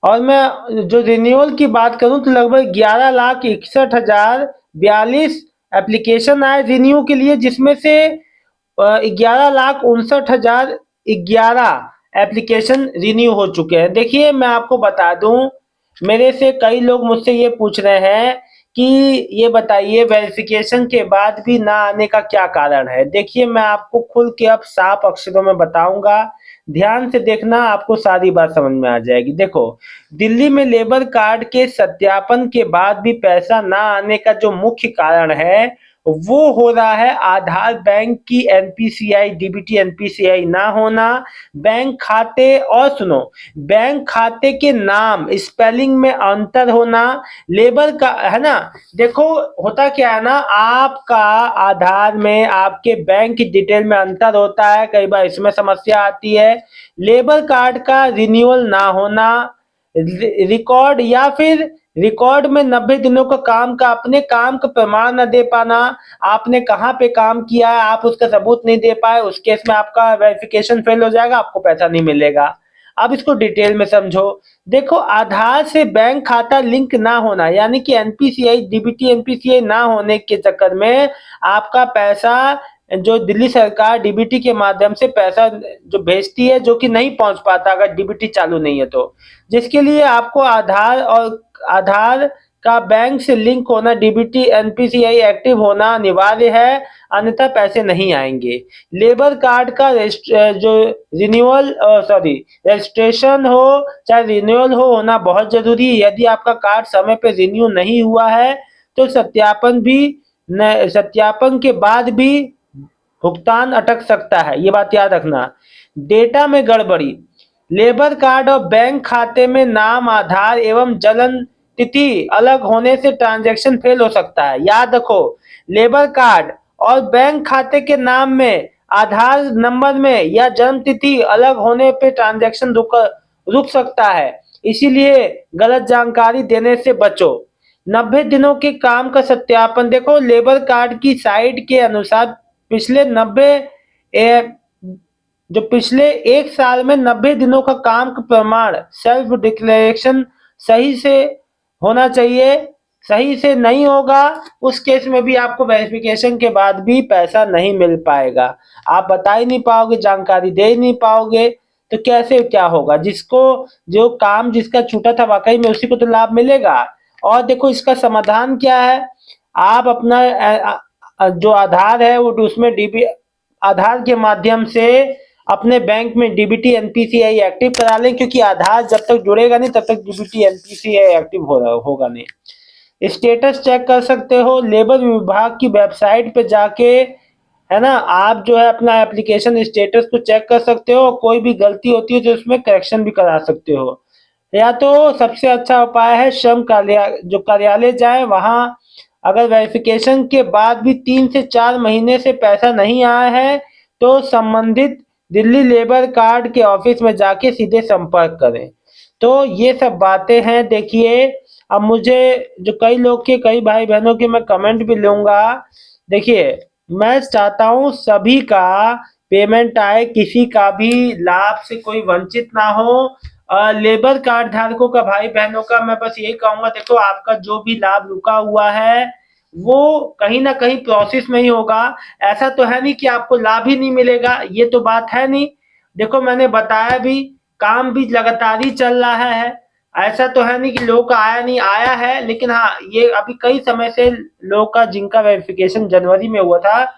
और मैं जो रिन्यूअल की बात करूं तो लगभग 11,61,042 एप्लीकेशन आए रिन्यू के लिए, जिसमें से 11,59,011 एप्लीकेशन रिन्यू हो चुके हैं। देखिए मैं आपको बता दूं, मेरे से कई लोग मुझसे ये पूछ रहे हैं कि ये बताइए वेरिफिकेशन के बाद भी ना आने का क्या कारण है। देखिए मैं आपको खुल के अब साफ अक्षरों में बताऊंगा, ध्यान से देखना, आपको सारी बात समझ में आ जाएगी। देखो, दिल्ली में लेबर कार्ड के सत्यापन के बाद भी पैसा ना आने का जो मुख्य कारण है वो हो रहा है आधार बैंक की एनपीसीआई डीबीटी एनपीसीआई ना होना, बैंक खाते और सुनो, बैंक खाते के नाम स्पेलिंग में अंतर होना, लेबर का है ना। देखो होता क्या है ना, आपका आधार में आपके बैंक की डिटेल में अंतर होता है, कई बार इसमें समस्या आती है। लेबर कार्ड का रिन्यूअल ना होना, रिकॉर्ड या फिर रिकॉर्ड में 90 दिनों का काम का अपने काम का प्रमाण न दे पाना, आपने कहाँ पे काम किया है आप उसका सबूत नहीं दे पाए, उस केस में आपका वेरिफिकेशन फेल हो जाएगा, आपको पैसा नहीं मिलेगा। अब इसको डिटेल में समझो। देखो, आधार से बैंक खाता लिंक ना होना यानी कि एनपीसीआई डीबीटी एनपीसीआई ना होने के चक्कर में आपका पैसा जो दिल्ली सरकार डीबीटी के माध्यम से पैसा जो भेजती है, जो कि नहीं पहुंच पाता अगर डीबीटी चालू नहीं है तो, जिसके लिए आपको आधार और आधार का बैंक से लिंक होना, डीबीटी एनपीसीआई एक्टिव होना अनिवार्य है, अन्यथा पैसे नहीं आएंगे। लेबर कार्ड का जो रिन्यूअल सॉरी रजिस्ट्रेशन हो चाहे रिन्यूअल हो होना बहुत जरूरी है। यदि आपका कार्ड समय पे रिन्यू नहीं हुआ है तो सत्यापन के बाद भी भुगतान अटक सकता है, ये बात याद रखना। डेटा में गड़बड़ी, लेबर कार्ड और बैंक खाते में नाम, आधार एवं जन्म तिथि अलग होने से ट्रांजैक्शन फेल हो सकता है। याद रखो, लेबर कार्ड और बैंक खाते के नाम में, आधार नंबर में या जन्म तिथि अलग होने पे ट्रांजैक्शन रुक सकता है, इसीलिए गलत जानकारी देने से बचो। 90 दिनों के काम का सत्यापन, देखो लेबर कार्ड की साइट के अनुसार पिछले 90 जो पिछले एक साल में 90 दिनों का काम का प्रमाण सेल्फ डिक्लेरेशन सही से होना चाहिए। सही से नहीं होगा उस केस में भी आपको वेरिफिकेशन के बाद भी पैसा नहीं मिल पाएगा। आप बता ही नहीं पाओगे, जानकारी दे ही नहीं पाओगे, तो कैसे क्या होगा। जिसको जो काम जिसका छूटा था वाकई में उसी को तो लाभ मिलेगा। और देखो इसका समाधान क्या है, आप अपना जो आधार है वो उसमें डीबी आधार के माध्यम से अपने बैंक में डीबीटी एनपीसीआई एक्टिव करा लें, क्योंकि आधार जब तक जुड़ेगा नहीं तब तक डीबीटी एनपीसीआई एक्टिव होगा नहीं। स्टेटस चेक कर सकते हो लेबर विभाग की वेबसाइट पे जाके, है ना। आप जो है अपना एप्लीकेशन स्टेटस को चेक कर सकते हो, कोई भी गलती होती है तो उसमें करेक्शन भी करा सकते हो। या तो सबसे अच्छा उपाय है श्रम कार्यालय, जो कार्यालय जाए वहां, अगर वेरिफिकेशन के बाद भी 3 से 4 महीने से पैसा नहीं आया है तो संबंधित दिल्ली लेबर कार्ड के ऑफिस में जाके सीधे संपर्क करें। तो ये सब बातें हैं। देखिए अब मुझे जो कई लोग के कई भाई बहनों के मैं कमेंट भी लूंगा। देखिए मैं चाहता हूँ सभी का पेमेंट आए, किसी का भी लाभ से कोई वंचित ना हो। लेबर कार्ड धारकों का भाई बहनों का मैं बस यही कहूंगा, देखो आपका जो भी लाभ रुका हुआ है वो कहीं ना कहीं प्रोसेस में ही होगा। ऐसा तो है नहीं कि आपको लाभ ही नहीं मिलेगा, ये तो बात है नहीं। देखो मैंने बताया भी, काम भी लगातार ही चल रहा है। ऐसा तो है नहीं कि लोगों का आया नहीं, आया है, लेकिन हाँ ये अभी कई समय से लोगों का जिनका वेरिफिकेशन जनवरी में हुआ था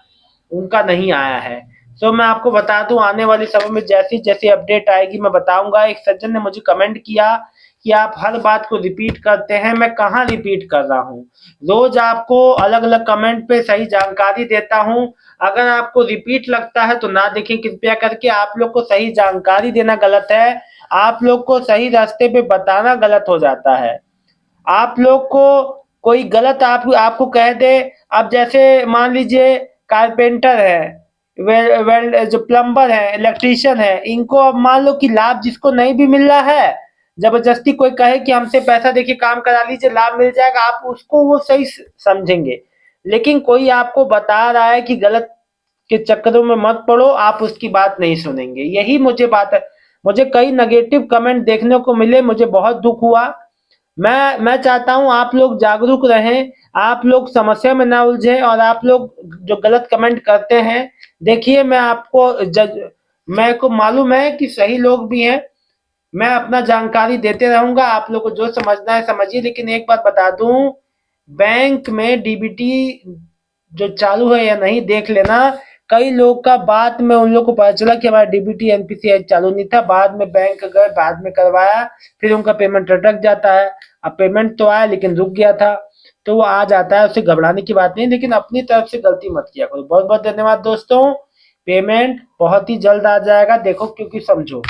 उनका नहीं आया है। तो मैं आपको बता दूं आने वाले समय में जैसी जैसी अपडेट आएगी मैं बताऊंगा। एक सज्जन ने मुझे कमेंट किया कि आप हर बात को रिपीट करते हैं, मैं कहाँ रिपीट कर रहा हूँ, रोज आपको अलग अलग कमेंट पे सही जानकारी देता हूँ। अगर आपको रिपीट लगता है तो ना देखें कृपया करके, आप लोग को सही जानकारी देना गलत है, आप लोग को सही रास्ते पे बताना गलत हो जाता है। आप लोग को कोई गलत आपको कह दे, अब जैसे मान लीजिए कारपेंटर है, वेल जो प्लम्बर है, इलेक्ट्रीशियन है, इनको अब मान लो कि लाभ जिसको नहीं भी मिल रहा है, जबरदस्ती कोई कहे कि हमसे पैसा देके काम करा लीजिए लाभ मिल जाएगा, आप उसको वो सही समझेंगे। लेकिन कोई आपको बता रहा है कि गलत के चक्करों में मत पड़ो, आप उसकी बात नहीं सुनेंगे। यही मुझे बात मुझे कई नेगेटिव कमेंट देखने को मिले, मुझे बहुत दुख हुआ। मैं चाहता हूं आप लोग जागरूक रहें, आप लोग समस्या में ना उलझे, और आप लोग जो गलत कमेंट करते हैं, देखिए मैं आपको मेरे को मालूम है कि सही लोग भी हैं, मैं अपना जानकारी देते रहूंगा, आप लोग को जो समझना है समझिए। लेकिन एक बात बता दूं, बैंक में डीबीटी जो चालू है या नहीं देख लेना। कई लोग का बाद में उन लोग को पता चला कि हमारा डीबीटी एनपीसीआई चालू नहीं था, बाद में बैंक गए, बाद में करवाया, फिर उनका पेमेंट अटक जाता है। अब पेमेंट तो आया लेकिन रुक गया था, तो वो आ जाता है, उससे घबराने की बात नहीं, लेकिन अपनी तरफ से गलती मत किया करो। बहुत बहुत धन्यवाद दोस्तों, पेमेंट बहुत ही जल्द आ जाएगा। देखो, क्योंकि समझो,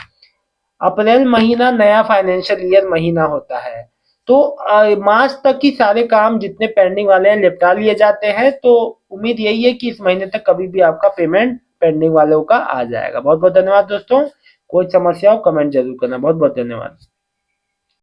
अप्रैल महीना नया फाइनेंशियल ईयर महीना होता है, तो मार्च तक ही सारे काम जितने पेंडिंग वाले हैं निपटा लिए जाते हैं। तो उम्मीद यही है कि इस महीने तक कभी भी आपका पेमेंट पेंडिंग वालों का आ जाएगा। बहुत बहुत धन्यवाद दोस्तों, कोई समस्या हो कमेंट जरूर करना। बहुत बहुत धन्यवाद।